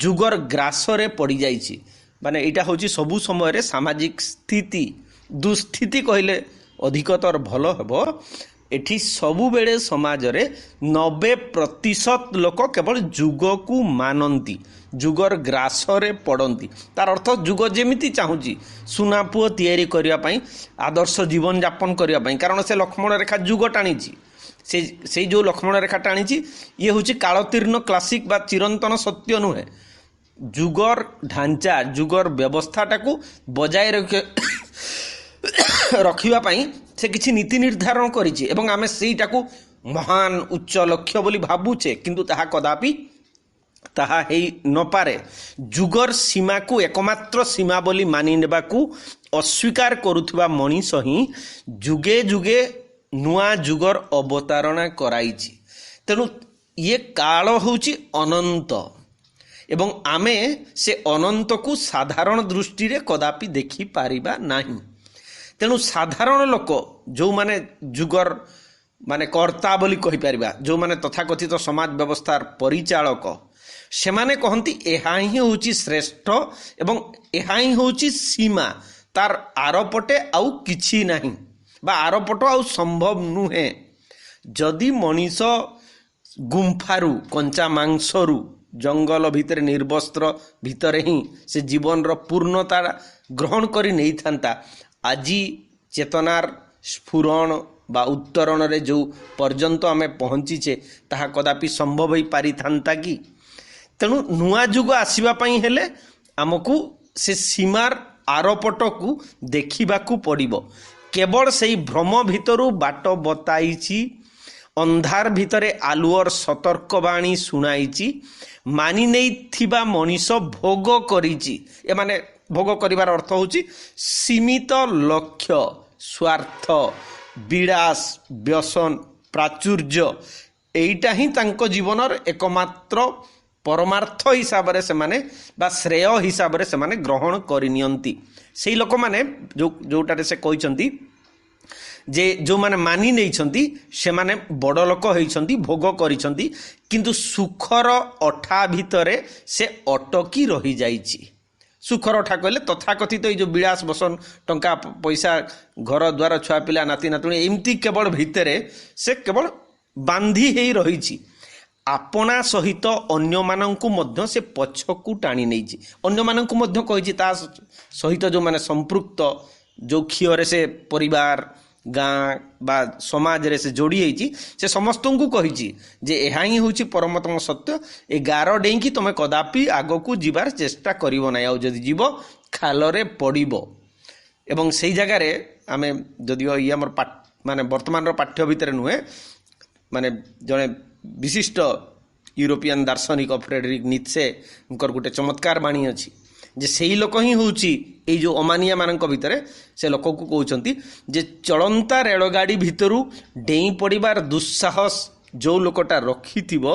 ଯୁଗର ଗ୍ରାସରେ ପଡ଼ିଯାଇଛି। ଏଇଟା ହେଉଛି ସବୁ ସମୟରେ ସାମାଜିକ ସ୍ଥିତି, ଦୁଃସ୍ଥିତି କହିଲେ ଅଧିକତର ଭଲ ହେବ। ଏଠି ସବୁବେଳେ ସମାଜରେ 90% ଲୋକ କେବଳ ଯୁଗକୁ ମାନନ୍ତି, ଯୁଗର ଗ୍ରାସରେ ପଡ଼ନ୍ତି। ତାର ଅର୍ଥ ଯୁଗ ଯେମିତି ଚାହୁଁଛି ସୁନା ପୁଅ ତିଆରି କରିବା ପାଇଁ, ଆଦର୍ଶ ଜୀବନଯାପନ କରିବା ପାଇଁ, କାରଣ ସେ ଲକ୍ଷ୍ମଣ ରେଖା ଯୁଗ ଟାଣିଛି। ସେଇ ଯେଉଁ ଲକ୍ଷ୍ମଣ ରେଖା ଟାଣିଛି, ଇଏ ହେଉଛି କାଳତୀର୍ଣ୍ଣ କ୍ଲାସିକ୍ ବା ଚିରନ୍ତନ ସତ୍ୟ ନୁହେଁ। ଯୁଗର ଢାଞ୍ଚା, ଯୁଗର ବ୍ୟବସ୍ଥାଟାକୁ ବଜାୟ ରଖିବା ପାଇଁ ସେ କିଛି ନୀତି ନିର୍ଦ୍ଧାରଣ କରିଛି ଏବଂ ଆମେ ସେଇଟାକୁ ମହାନ ଉଚ୍ଚ ଲକ୍ଷ୍ୟ ବୋଲି ଭାବୁଛେ, କିନ୍ତୁ ତାହା କଦାପି ତାହା ହେଇ ନପାରେ। ଯୁଗର ସୀମାକୁ ଏକମାତ୍ର ସୀମା ବୋଲି ମାନି ନେବାକୁ ଅସ୍ୱୀକାର କରୁଥିବା ମଣିଷ ହିଁ ଯୁଗେ ଯୁଗେ ନୂଆ ଯୁଗର ଅବତାରଣା କରାଇଛି। ତେଣୁ ଇଏ କାଳ ହେଉଛି ଅନନ୍ତ ଏବଂ ଆମେ ସେ ଅନନ୍ତକୁ ସାଧାରଣ ଦୃଷ୍ଟିରେ କଦାପି ଦେଖିପାରିବା ନାହିଁ। ତେଣୁ ସାଧାରଣ ଲୋକ ଯେଉଁମାନେ ଯୁଗର ମାନେ କର୍ତ୍ତା ବୋଲି କହିପାରିବା, ଯେଉଁମାନେ ତଥାକଥିତ ସମାଜ ବ୍ୟବସ୍ଥାର ପରିଚାଳକ, ସେମାନେ କହନ୍ତି ଏହା ହିଁ ହେଉଛି ଶ୍ରେଷ୍ଠ ଏବଂ ଏହା ହିଁ ହେଉଛି ସୀମା, ତାର ଆରପଟେ ଆଉ କିଛି ନାହିଁ ବା ଆରପଟ ଆଉ ସମ୍ଭବ ନୁହେଁ। ଯଦି ମଣିଷ ଗୁମ୍ଫାରୁ କଞ୍ଚା ମାଂସରୁ ଜଙ୍ଗଲ ଭିତରେ ନିର୍ବସ୍ତ୍ର ଭିତରେ ହିଁ ସେ ଜୀବନର ପୂର୍ଣ୍ଣତା ଗ୍ରହଣ କରି ନେଇଥାନ୍ତା, ଆଜି ଚେତନାର ସ୍ଫୁରଣ ବା ଉତ୍ତରଣରେ ଯେଉଁ ପର୍ଯ୍ୟନ୍ତ ଆମେ ପହଞ୍ଚିଛେ ତାହା କଦାପି ସମ୍ଭବ ହୋଇପାରିଥାନ୍ତା କି? ତେଣୁ ନୂଆ ଯୁଗ ଆସିବା ପାଇଁ ହେଲେ ଆମକୁ ସେ ସୀମାର ଆରପଟକୁ ଦେଖିବାକୁ ପଡ଼ିବ। କେବଳ ସେଇ ଭ୍ରମ ଭିତରୁ ବାଟ ବତାଇଛି, ଅନ୍ଧାର ଭିତରେ ଆଲୁଅର ସତର୍କବାଣୀ ଶୁଣାଇଛି, ମାନି ନେଇଥିବା ମଣିଷ ଭୋଗ କରିଛି। ଏମାନେ ଭୋଗ କରିବାର ଅର୍ଥ ହେଉଛି ସୀମିତ ଲକ୍ଷ୍ୟ, ସ୍ୱାର୍ଥ, ବିଳାସ, ବ୍ୟସନ, ପ୍ରାଚୁର୍ଯ୍ୟ, ଏଇଟା ହିଁ ତାଙ୍କ ଜୀବନର ଏକମାତ୍ର ପରମାର୍ଥ ହିସାବରେ ସେମାନେ ବା ଶ୍ରେୟ ହିସାବରେ ସେମାନେ ଗ୍ରହଣ କରିନିଅନ୍ତି। ସେଇ ଲୋକମାନେ ଯେଉଁଟାରେ ସେ କହିଛନ୍ତି ଯେ ଯେଉଁମାନେ ମାନି ନେଇଛନ୍ତି ସେମାନେ ବଡ଼ ଲୋକ ହେଇଛନ୍ତି, ଭୋଗ କରିଛନ୍ତି, କିନ୍ତୁ ସୁଖର ଅଠା ଭିତରେ ସେ ଅଟକି ରହିଯାଇଛି। ସୁଖର ଅଠା କହିଲେ ତଥାକଥିତ ଏଇ ଯେଉଁ ବିଳାସ ବସନ, ଟଙ୍କା ପଇସା, ଘର ଦ୍ୱାର, ଛୁଆ ପିଲା, ନାତି ନାତୁଣୀ, ଏମିତି କେବଳ ଭିତରେ ସେ କେବଳ ବାନ୍ଧି ହେଇ ରହିଛି। ଆପଣା ସହିତ ଅନ୍ୟମାନଙ୍କୁ ମଧ୍ୟ ସେ ପଛକୁ ଟାଣି ନେଇଛି। ଅନ୍ୟମାନଙ୍କୁ ମଧ୍ୟ କହିଛି ତା ସହିତ ଯେଉଁମାନେ ସମ୍ପୃକ୍ତ, ଯେଉଁ କ୍ଷୀୟରେ ସେ ପରିବାର, ଗାଁ ବା ସମାଜରେ ସେ ଯୋଡ଼ି ହେଇଛି, ସେ ସମସ୍ତଙ୍କୁ କହିଛି ଯେ ଏହା ହିଁ ହେଉଛି ପରମତମ ସତ୍ୟ। ଏ ଗାର ଡେଇଁକି ତୁମେ କଦାପି ଆଗକୁ ଯିବାର ଚେଷ୍ଟା କରିବ ନାହିଁ, ଆଉ ଯଦି ଯିବ ଖାଲରେ ପଡ଼ିବ। ଏବଂ ସେଇ ଜାଗାରେ ଆମେ ଯଦିଓ ଇଏ ଆମର ମାନେ ବର୍ତ୍ତମାନର ପାଠ୍ୟ ଭିତରେ ନୁହେଁ, ମାନେ ଜଣେ ବିଶିଷ୍ଟ ୟୁରୋପିଆନ ଦାର୍ଶନିକ ଫ୍ରେଡରିକ୍ ନିତ୍ସେଙ୍କର ଗୋଟେ ଚମତ୍କାର ବାଣୀ ଅଛି ଯେ ସେଇ ଲୋକ ହିଁ ହେଉଛି ଏଇ ଯେଉଁ ଅମାନିଆମାନଙ୍କ ଭିତରେ ସେ ଲୋକକୁ କହୁଛନ୍ତି ଯେ ଚଳନ୍ତା ରେଳଗାଡ଼ି ଭିତରୁ ଡେଇଁ ପଡ଼ିବାର ଦୁଃସାହସ ଯେଉଁ ଲୋକଟା ରଖିଥିବ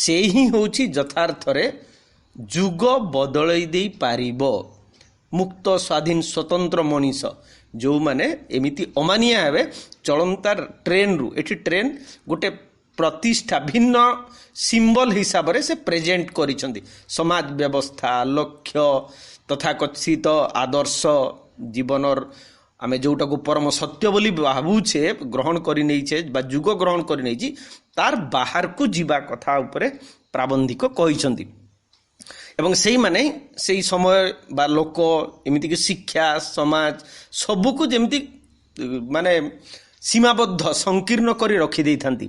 ସେ ହିଁ ହେଉଛି ଯଥାର୍ଥରେ ଯୁଗ ବଦଳେଇ ଦେଇପାରିବ। ମୁକ୍ତ, ସ୍ୱାଧୀନ, ସ୍ୱତନ୍ତ୍ର ମଣିଷ ଯେଉଁମାନେ ଏମିତି ଅମାନିଆ ହେବେ, ଚଳନ୍ତା ଟ୍ରେନ୍ରୁ, ଏଠି ଟ୍ରେନ୍ ଗୋଟେ ପ୍ରତିଷ୍ଠା, ଭିନ୍ନ ସିମ୍ବଲ ହିସାବରେ ସେ ପ୍ରେଜେଣ୍ଟ କରିଛନ୍ତି। ସମାଜ ବ୍ୟବସ୍ଥା, ଲକ୍ଷ୍ୟ, ତଥାକଥିତ ଆଦର୍ଶ ଜୀବନର ଆମେ ଯେଉଁଟାକୁ ପରମ ସତ୍ୟ ବୋଲି ଭାବୁଛେ, ଗ୍ରହଣ କରି ନେଇଛେ ବା ଯୁଗ ଗ୍ରହଣ କରି ନେଇଛି, ତାର ବାହାରକୁ ଯିବା କଥା ଉପରେ ପ୍ରାବନ୍ଧିକ କହିଛନ୍ତି। ଏବଂ ସେଇମାନେ ସେଇ ସମୟ ବା ଲୋକ, ଏମିତିକି ଶିକ୍ଷା, ସମାଜ ସବୁକୁ ଯେମିତି ମାନେ ସୀମାବଦ୍ଧ, ସଂକୀର୍ଣ୍ଣ କରି ରଖିଦେଇଥାନ୍ତି।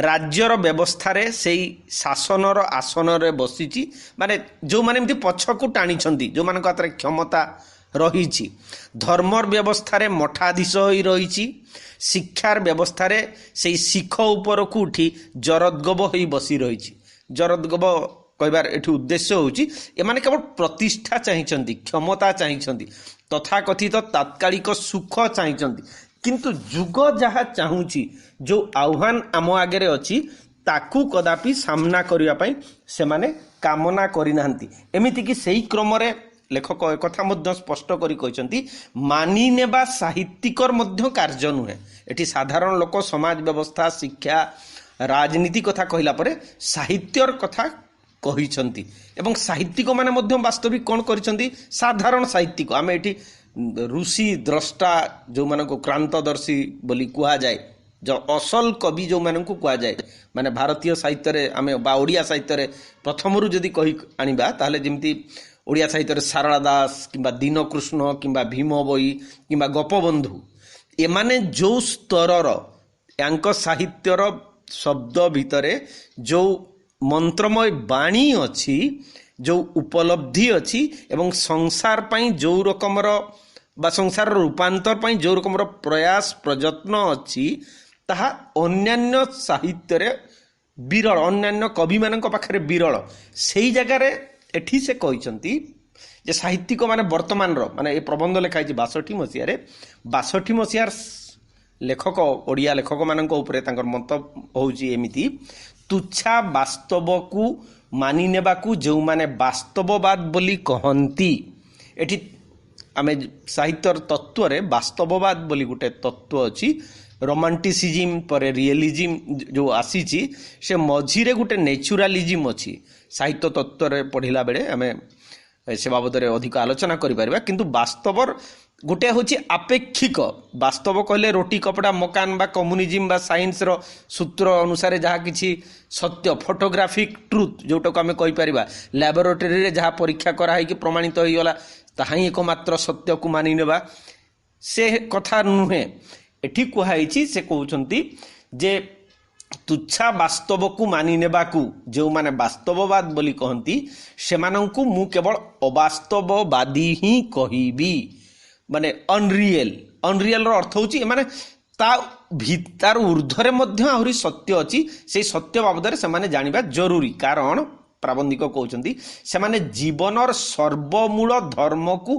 ରାଜ୍ୟର ବ୍ୟବସ୍ଥାରେ ସେଇ ଶାସନର ଆସନରେ ବସିଛି, ମାନେ ଯେଉଁମାନେ ଏମିତି ପଛକୁ ଟାଣିଛନ୍ତି, ଯେଉଁମାନଙ୍କ ହାତରେ କ୍ଷମତା ରହିଛି। ଧର୍ମର ବ୍ୟବସ୍ଥାରେ ମଠାଧୀଶ ହୋଇ ରହିଛି, ଶିକ୍ଷାର ବ୍ୟବସ୍ଥାରେ ସେଇ ଶିଖ ଉପରକୁ ଉଠି ଜରଦଗବ ହୋଇ ବସି ରହିଛି। ଜରଦଗବ କହିବାର ଏଠି ଉଦ୍ଦେଶ୍ୟ ହେଉଛି ଏମାନେ କେବଳ ପ୍ରତିଷ୍ଠା ଚାହିଁଛନ୍ତି, କ୍ଷମତା ଚାହିଁଛନ୍ତି, ତଥାକଥିତ ତାତ୍କାଳିକ ସୁଖ ଚାହିଁଛନ୍ତି। କିନ୍ତୁ ଯୁଗ ଯାହା ଚାହୁଁଛି, ଯେଉଁ ଆହ୍ୱାନ ଆମ ଆଗରେ ଅଛି, ତାକୁ କଦାପି ସାମ୍ନା କରିବା ପାଇଁ ସେମାନେ କାମନା କରିନାହାନ୍ତି। ଏମିତିକି ସେଇ କ୍ରମରେ ଲେଖକ ଏକଥା ମଧ୍ୟ ସ୍ପଷ୍ଟ କରି କହିଛନ୍ତି, ମାନି ନେବା ସାହିତ୍ୟିକର ମଧ୍ୟ କାର୍ଯ୍ୟ ନୁହେଁ। ଏଠି ସାଧାରଣ ଲୋକ ସମାଜ ବ୍ୟବସ୍ଥା, ଶିକ୍ଷା, ରାଜନୀତି କଥା କହିଲା ପରେ ସାହିତ୍ୟର କଥା କହିଛନ୍ତି। ଏବଂ ସାହିତ୍ୟିକମାନେ ମଧ୍ୟ ବାସ୍ତବିକ କ'ଣ କରିଛନ୍ତି? ସାଧାରଣ ସାହିତ୍ୟିକ, ଆମେ ଏଠି ଋଷି ଦ୍ରଷ୍ଟା ଯେଉଁମାନଙ୍କୁ କ୍ରାନ୍ତଦର୍ଶୀ ବୋଲି କୁହାଯାଏ, ଅସଲ କବି ଯେଉଁମାନଙ୍କୁ କୁହାଯାଏ, ମାନେ ଭାରତୀୟ ସାହିତ୍ୟରେ ଆମେ ବା ଓଡ଼ିଆ ସାହିତ୍ୟରେ ପ୍ରଥମରୁ ଯଦି କହି ଆଣିବା ତାହେଲେ ଯେମିତି ଓଡ଼ିଆ ସାହିତ୍ୟରେ ସାରଳା ଦାସ କିମ୍ବା ଦୀନକୃଷ୍ଣ କିମ୍ବା ଭୀମ ଭୋଇ କିମ୍ବା ଗୋପବନ୍ଧୁ, ଏମାନେ ଯେଉଁ ସ୍ତରର, ୟାଙ୍କ ସାହିତ୍ୟର ଶବ୍ଦ ଭିତରେ ଯେଉଁ ମନ୍ତ୍ରମୟ ବାଣୀ ଅଛି, ଯେଉଁ ଉପଲବ୍ଧି ଅଛି ଏବଂ ସଂସାର ପାଇଁ ଯେଉଁ ରକମର ବା ସଂସାରର ରୂପାନ୍ତର ପାଇଁ ଯେଉଁ ରକମର ପ୍ରୟାସ ପ୍ରଯତ୍ନ ଅଛି, ତାହା ଅନ୍ୟାନ୍ୟ ସାହିତ୍ୟରେ ବିରଳ, ଅନ୍ୟାନ୍ୟ କବିମାନଙ୍କ ପାଖରେ ବିରଳ। ସେଇ ଜାଗାରେ ଏଠି ସେ କହିଛନ୍ତି ଯେ ସାହିତ୍ୟିକ ମାନେ ବର୍ତ୍ତମାନର ମାନେ ଏ ପ୍ରବନ୍ଧ ଲେଖା ହେଇଛି 62 ମସିହାରେ। 62 ମସିହାର ଲେଖକ, ଓଡ଼ିଆ ଲେଖକମାନଙ୍କ ଉପରେ ତାଙ୍କର ମତ ହେଉଛି ଏମିତି: ତୁଚ୍ଛା ବାସ୍ତବକୁ ମାନି ନେବାକୁ ଯେଉଁମାନେ ବାସ୍ତବବାଦ ବୋଲି କହନ୍ତି। ଏଠି ଆମେ ସାହିତ୍ୟର ତତ୍ତ୍ୱରେ ବାସ୍ତବବାଦ ବୋଲି ଗୋଟେ ତତ୍ତ୍ୱ ଅଛି। ରୋମାଣ୍ଟିସିଜିମ୍ ପରେ ରିଏଲିଜିମ୍ ଯେଉଁ ଆସିଛି, ସେ ମଝିରେ ଗୋଟେ ନ୍ୟାଚୁରାଲିଜିମ୍ ଅଛି। ସାହିତ୍ୟ ତତ୍ତ୍ୱରେ ପଢ଼ିଲା ବେଳେ ଆମେ ସେ ବାବଦରେ ଅଧିକ ଆଲୋଚନା କରିପାରିବା। କିନ୍ତୁ ବାସ୍ତବର ଗୋଟେ ହେଉଛି ଆପେକ୍ଷିକ। ବାସ୍ତବ କହିଲେ ରୋଟି କପଡ଼ା ମକାନ ବା କମ୍ୟୁନିଜିମ୍ ବା ସାଇନ୍ସର ସୂତ୍ର ଅନୁସାରେ ଯାହା କିଛି ସତ୍ୟ, ଫଟୋଗ୍ରାଫିକ୍ ଟ୍ରୁଥ୍ ଯେଉଁଟାକୁ ଆମେ କହିପାରିବା, ଲ୍ୟାବୋରେଟୋରୀରେ ଯାହା ପରୀକ୍ଷା କରାହେଇକି ପ୍ରମାଣିତ ହୋଇଗଲା ତାହା ହିଁ ଏକମାତ୍ର ସତ୍ୟକୁ ମାନି ନେବା, ସେ କଥା ନୁହେଁ। ଏଠି କୁହାଯାଇଛି, ସେ କହୁଛନ୍ତି ଯେ ତୁଚ୍ଛା ବାସ୍ତବକୁ ମାନି ନେବାକୁ ଯେଉଁମାନେ ବାସ୍ତବବାଦ ବୋଲି କହନ୍ତି ସେମାନଙ୍କୁ ମୁଁ କେବଳ ଅବାସ୍ତବବାଦୀ ହିଁ କହିବି। ମାନେ ଅନରିଏଲର ଅର୍ଥ ହେଉଛି ଏମାନେ ତାର ଉର୍ଦ୍ଧ୍ୱରେ ମଧ୍ୟ ଆହୁରି ସତ୍ୟ ଅଛି। ସେଇ ସତ୍ୟ ବାବଦରେ ସେମାନେ ଜାଣିବା ଜରୁରୀ। କାରଣ ପ୍ରାବନ୍ଧିକ କହୁଛନ୍ତି ସେମାନେ ଜୀବନର ସର୍ବମୂଳ ଧର୍ମକୁ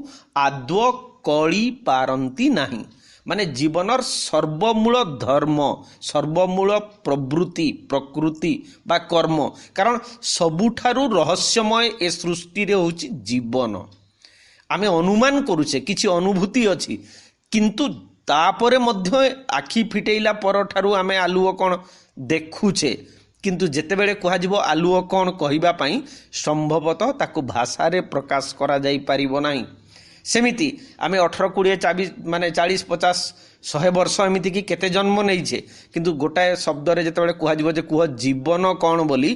ଆଦୌ କରିପାରନ୍ତି ନାହିଁ। ମାନେ ଜୀବନର ସର୍ବମୂଳ ଧର୍ମ, ସର୍ବମୂଳ ପ୍ରକୃତି ବା କର୍ମ। କାରଣ ସବୁଠାରୁ ରହସ୍ୟମୟ ଏ ସୃଷ୍ଟିରେ ହେଉଛି ଜୀବନ। ଆମେ ଅନୁମାନ କରୁଛେ, କିଛି ଅନୁଭୂତି ଅଛି, କିନ୍ତୁ ତାପରେ ମଧ୍ୟ ଆଖି ଫିଟେଇଲା ପରଠାରୁ ଆମେ ଆଲୁଅ କ'ଣ ଦେଖୁଛେ। କିନ୍ତୁ ଯେତେବେଳେ କୁହାଯିବ ଆଲୁଅ କ'ଣ କହିବା ପାଇଁ, ସମ୍ଭବତଃ ତାକୁ ଭାଷାରେ ପ୍ରକାଶ କରାଯାଇପାରିବ ନାହିଁ। ସେମିତି ଆମେ 18, 20, ମାନେ 40, 50, 100 ବର୍ଷ ଏମିତିକି କେତେ ଜନ୍ମ ନେଇଛେ, କିନ୍ତୁ ଗୋଟାଏ ଶବ୍ଦରେ ଯେତେବେଳେ କୁହାଯିବ ଯେ କୁହ ଜୀବନ କ'ଣ ବୋଲି,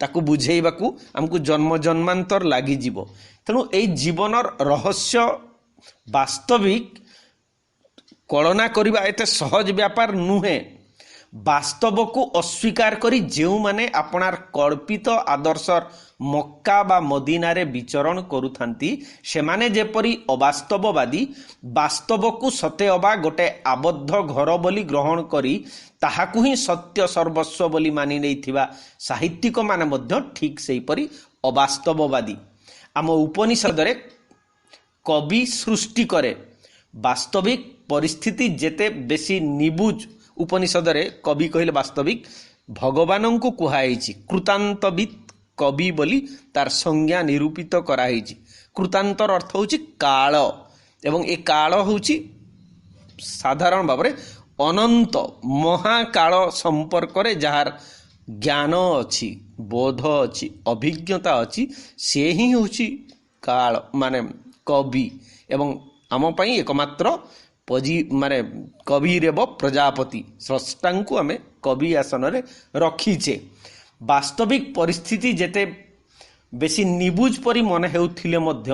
ତାକୁ ବୁଝେଇବାକୁ ଆମକୁ ଜନ୍ମ ଜନ୍ମାନ୍ତର ଲାଗିଯିବ। ତେଣୁ ଏଇ ଜୀବନର ରହସ୍ୟ ବାସ୍ତବିକ କଳନା କରିବା ଏତେ ସହଜ ବ୍ୟାପାର ନୁହେଁ। ବାସ୍ତବକୁ ଅସ୍ୱୀକାର କରି ଯେଉଁମାନେ ଆପଣାର କଳ୍ପିତ ଆଦର୍ଶର ମକ୍କା ବା ମଦିନାରେ ବିଚରଣ କରୁଥାନ୍ତି, ସେମାନେ ଯେପରି ଅବାସ୍ତବବାଦୀ, ବାସ୍ତବକୁ ସତେ ଅବା ଗୋଟେ ଆବଦ୍ଧ ଘର ବୋଲି ଗ୍ରହଣ କରି ତାହାକୁ ହିଁ ସତ୍ୟ ସର୍ବସ୍ୱ ବୋଲି ମାନି ନେଇଥିବା ସାହିତ୍ୟିକମାନେ ମଧ୍ୟ ଠିକ୍ ସେହିପରି ଅବାସ୍ତବବାଦୀ। ଆମ ଉପନିଷଦରେ କବି ସୃଷ୍ଟି କରେ, ବାସ୍ତବିକ ପରିସ୍ଥିତି ଯେତେ ବେଶୀ ନିବୁଜ, ଉପନିଷଦରେ କବି କହିଲେ ବାସ୍ତବିକ ଭଗବାନଙ୍କୁ କୁହାଯାଇଛି। କୃତାନ୍ତବିତ୍ କବି ବୋଲି ତାର ସଂଜ୍ଞା ନିରୂପିତ କରାହେଇଛି। କୃତାନ୍ତର ଅର୍ଥ ହେଉଛି କାଳ, ଏବଂ ଏ କାଳ ହେଉଛି ସାଧାରଣ ଭାବରେ ଅନନ୍ତ ମହାକାଳ ସମ୍ପର୍କରେ ଯାହାର ଜ୍ଞାନ ଅଛି, ବୋଧ ଅଛି, ଅଭିଜ୍ଞତା ଅଛି, ସେ ହିଁ ହେଉଛି କାଳ ମାନେ କବି। ଏବଂ ଆମ ପାଇଁ ଏକମାତ୍ର ମାନେ କବିରେବ ପ୍ରଜାପତି, ସ୍ରଷ୍ଟାଙ୍କୁ ଆମେ କବି ଆସନରେ ରଖିଛେ। ବାସ୍ତବିକ ପରିସ୍ଥିତି ଯେତେ ବେଶୀ ନିବୁଜ ପରି ମନେ ହେଉଥିଲେ ମଧ୍ୟ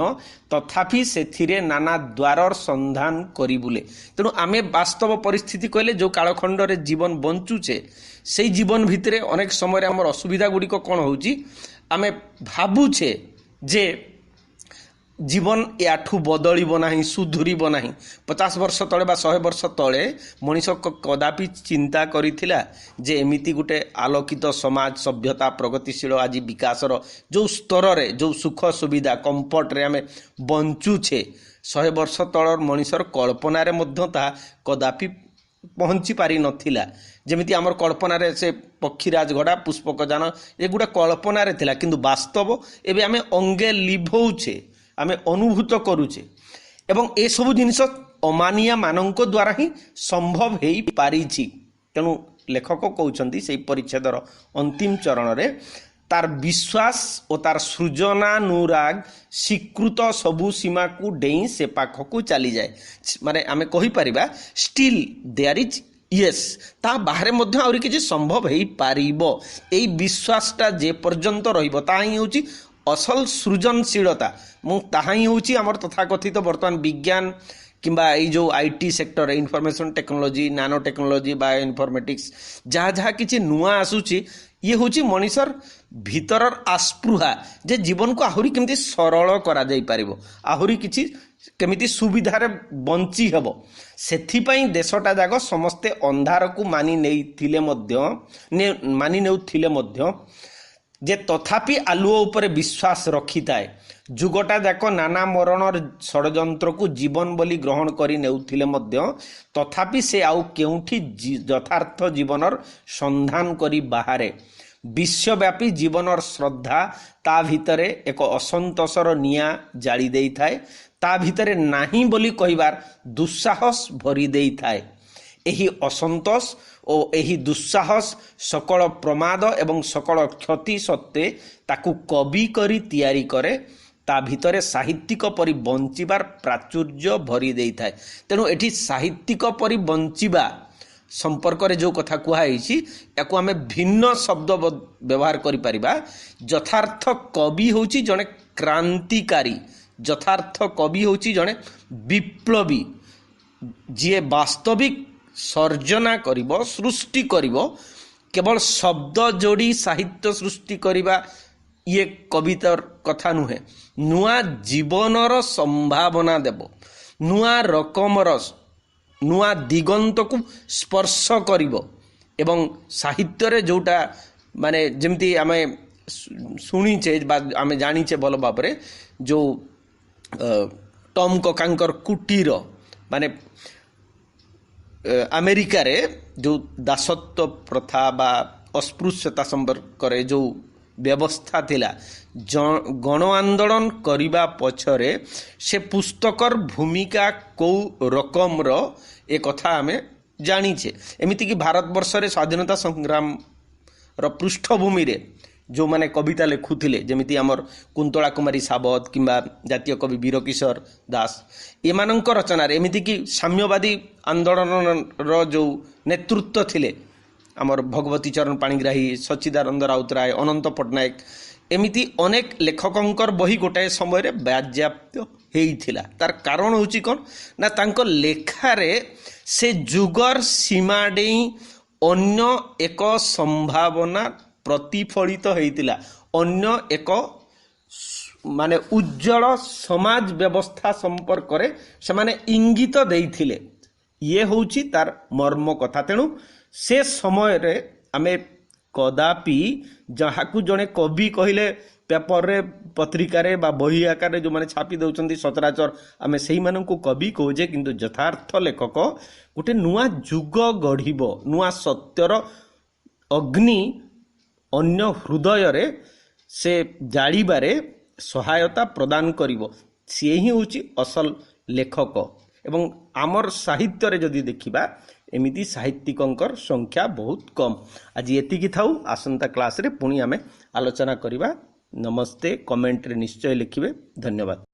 ତଥାପି ସେଥିରେ ନାନା ଦ୍ୱାରର ସନ୍ଧାନ କରି ବୁଲେ। ତେଣୁ ଆମେ ବାସ୍ତବ ପରିସ୍ଥିତି କହିଲେ ଯେଉଁ କାଳଖଣ୍ଡରେ ଜୀବନ ବଞ୍ଚୁଛେ, ସେଇ ଜୀବନ ଭିତରେ ଅନେକ ସମୟରେ ଆମର ଅସୁବିଧା ଗୁଡ଼ିକ କ'ଣ ହେଉଛି, ଆମେ ଭାବୁଛେ ଯେ ଜୀବନ ୟାଠୁ ବଦଳିବ ନାହିଁ, ସୁଧୁରିବ ନାହିଁ। 50 ବର୍ଷ ତଳେ ବା 100 ବର୍ଷ ତଳେ ମଣିଷ କଦାପି ଚିନ୍ତା କରିଥିଲା ଯେ ଏମିତି ଗୋଟେ ଆଲୋକିତ ସମାଜ, ସଭ୍ୟତା, ପ୍ରଗତିଶୀଳ ଆଜି ବିକାଶର ଯେଉଁ ସ୍ତରରେ, ଯେଉଁ ସୁଖ ସୁବିଧା କମ୍ଫର୍ଟରେ ଆମେ ବଞ୍ଚୁଛେ, 100 ବର୍ଷ ତଳର ମଣିଷର କଳ୍ପନାରେ ମଧ୍ୟ ତାହା କଦାପି ପହଞ୍ଚି ପାରିନଥିଲା। ଯେମିତି ଆମର କଳ୍ପନାରେ ସେ ପକ୍ଷୀରାଜ ଘୋଡ଼ା, ପୁଷ୍ପକଯାନ ଏଗୁଡ଼ା କଳ୍ପନାରେ ଥିଲା, କିନ୍ତୁ ବାସ୍ତବ ଏବେ ଆମେ ଅଙ୍ଗେ ଲିଭଉଛେ, ଆମେ ଅନୁଭୂତ କରୁଛେ। ଏବଂ ଏସବୁ ଜିନିଷ ଅମାନିଆ ମାନଙ୍କ ଦ୍ୱାରା ହିଁ ସମ୍ଭବ ହେଇପାରିଛି। ତେଣୁ ଲେଖକ କହୁଛନ୍ତି ସେଇ ପରିଚ୍ଛେଦର ଅନ୍ତିମ ଚରଣରେ, ତାର ବିଶ୍ୱାସ ଓ ତାର ସୃଜନାନୁରାଗ ସ୍ୱୀକୃତ ସବୁ ସୀମାକୁ ଡେଇଁ ସେ ପାଖକୁ ଚାଲିଯାଏ। ମାନେ ଆମେ କହିପାରିବା ଷ୍ଟିଲ୍ ଦେୟାର ଇଜ୍ ୟେସ୍, ତା ବାହାରେ ମଧ୍ୟ ଆହୁରି କିଛି ସମ୍ଭବ ହେଇପାରିବ। ଏଇ ବିଶ୍ୱାସଟା ଯେ ପର୍ଯ୍ୟନ୍ତ ରହିବ, ତାହା ହିଁ ହେଉଛି ଅସଲ ସୃଜନଶୀଳତା। ଏବଂ ତାହା ହିଁ ହେଉଛି ଆମର ତଥାକଥିତ ବର୍ତ୍ତମାନ ବିଜ୍ଞାନ କିମ୍ବା ଏଇ ଯେଉଁ IT sector, information technology, nano technology, bio informatics, ଯାହା ଯାହା କିଛି ନୂଆ ଆସୁଛି, ଇଏ ହେଉଛି ମଣିଷର ଭିତରର ଆସ୍ପୃହା ଯେ ଜୀବନକୁ ଆହୁରି କେମିତି ସରଳ କରାଯାଇପାରିବ, ଆହୁରି କିଛି केमिति सुविधारे बंची हेबो सेथिपाई देशटा जाक समस्ते अंधार को मानि नेउथिले मध्य जे तथापि आलुओ उपरे विश्वास रखी थाए जुगटा जाक नाना मरणर षड्यंत्र को जीवन बोली ग्रहण करी नेउथिले मध्य तथापि से आउ केउठी यथार्थ जीवनर संधान करी बाहरे विश्वव्यापी जीवनर श्रद्धा ता भितरे एक असंतोषर निया जाली देई थाए ता भितरे नाही बोली कहिबार दुस्साहस भरी देई थाए एही असंतोष और एही दुस्साहस सकल प्रमाद एवं सकल क्षति सत्वे ताकू कवि करी तैयारी करे ता भितरे साहित्यिक परि बंचिबार प्राचुर्य भरी देई थाए तेणु एठी साहित्यिक परि बंचिबा संपर्क रे जो कथा कुहाइछि याकू आमे भिन्न शब्द व्यवहार करि परिबा यथार्थ कवि होछि जने क्रांतिकारी यथार्थ कवि होछि जने विप्लवी जे वास्तविक सर्जना करिबो सृष्टि करिबो केवल शब्द जोड़ी साहित्य सृष्टि करिबा ये कवितार कथा नुहे नुआ जीवनर संभावना देबो नुआ रकमर नुआ दिगंत को स्पर्श करिबो एवं साहित्य रे जोटा माने जेमती आमे सुनीचे बा आमे जानीचे भल भाबरे जो टॉम ककांकर कुटीर माने अमेरिका रे जो दासत्व प्रथा बा अस्पृश्यता संपर्क रे जो व्यवस्था थिला गण आंदोलन करिबा पछरे से पुस्तकर भूमिका को रकम रो ए कथा हमें जानीचे एमिति कि भारत वर्ष रे स्वाधीनता संग्राम रो पृष्ठभूमि रे जो माने कविता लिखुथिले जेमिति हमर कुंतला कुमारी साबत किंबा जातीय कवि वीरकिशोर दास एमानंक रचना रे एमिति कि साम्यवादी आंदोलन रो जो नेतृत्व थिले आमर भगवती चरण पाणिग्राही सच्चिदानंद राउतराय अनंत पट्टनायक एमिति अनेक लेखकंकर बही गोटाए समय रे बाज्याप्त हेइथिला तार कारण होची कोन ना तांको लेखारे से जुगर सीमा डेई अन्य एक संभावना प्रतिफलित हेइथिला अन्य एक माने उज्जवल समाज व्यवस्था संपर्क रे से माने इंगित देइथिले ये होची तार मर्म कथा तेणु से समय रे आमे कदापि जहाकू जने कवि कहले पेपर रे पत्रिका रे बा बही आकार रे जो माने छापी दउचंती सचराचर आमे सेही माननकू कवि कहूजे किंतु यथार्थ लेखक गोटे नुआ जुग गढ़िबो नुआ सत्यर अग्नि अन्य हृदय रे से जाळिबारे सहायता प्रदान करिवो से ही होची असल लेखक एवं आमर साहित्य रे जदि देखिबा एमिति साहित्यिकंकर संख्या बहुत कम आज एतिकी थाउ आसंता क्लास रे पुणी आमे आलोचना करिबा नमस्ते कमेंट रे निश्चय लिखिबे धन्यवाद।